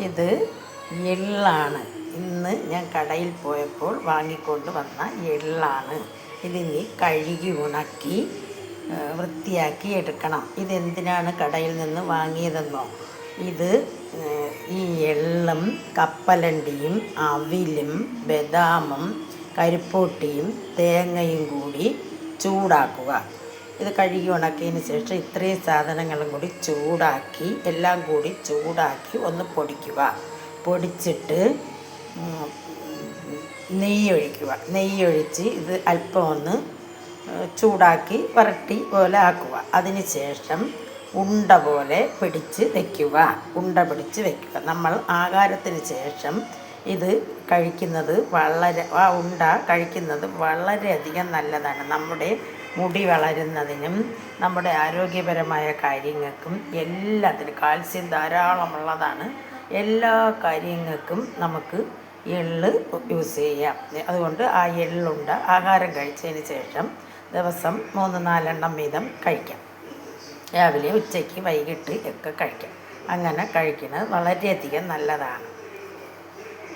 ഇത് എള്ളാണ്. ഇന്ന് ഞാൻ കടയിൽ പോയപ്പോൾ വാങ്ങിക്കൊണ്ട് വന്ന എള്ളാണ്. ഇതിനി കഴുകി ഉണക്കി വൃത്തിയാക്കി എടുക്കണം. ഇതെന്തിനാണ് കടയിൽ നിന്ന് വാങ്ങിയതെന്നോ? ഇത് ഈ എള്ളും കപ്പലണ്ടിയും അവിലും ബദാമും കരിപ്പോട്ടിയും തേങ്ങയും കൂടി ചൂടാക്കുക. ഇത് കഴുകി ഉണക്കിയതിന് ശേഷം ഇത്രയും സാധനങ്ങളും കൂടി ചൂടാക്കി എല്ലാം കൂടി ചൂടാക്കി ഒന്ന് പൊടിക്കുക. പൊടിച്ചിട്ട് നെയ്യൊഴിച്ച് ഇത് അല്പം ഒന്ന് ചൂടാക്കി വരട്ടി പോലെ ആക്കുക. അതിന് ശേഷം ഉണ്ട പോലെ പിടിച്ച് വയ്ക്കുക. നമ്മൾ ആഹാരത്തിന് ശേഷം ഇത് കഴിക്കുന്നത് ആ ഉണ്ട കഴിക്കുന്നത് വളരെയധികം നല്ലതാണ്. നമ്മുടെ മുടി വളരുന്നതിനും നമ്മുടെ ആരോഗ്യപരമായ കാര്യങ്ങൾക്കും എല്ലാത്തിനും കാൽസ്യം ധാരാളമുള്ളതാണ്. എല്ലാ കാര്യങ്ങൾക്കും നമുക്ക് എള്ള് യൂസ് ചെയ്യാം. അതുകൊണ്ട് ആ എള്ളുണ്ട ആഹാരം കഴിച്ചതിന് ശേഷം ദിവസം 3-4 വീതം കഴിക്കാം. രാവിലെ ഉച്ചയ്ക്ക് വൈകിട്ട് ഒക്കെ കഴിക്കാം. അങ്ങനെ കഴിക്കുന്നത് വളരെയധികം നല്ലതാണ്.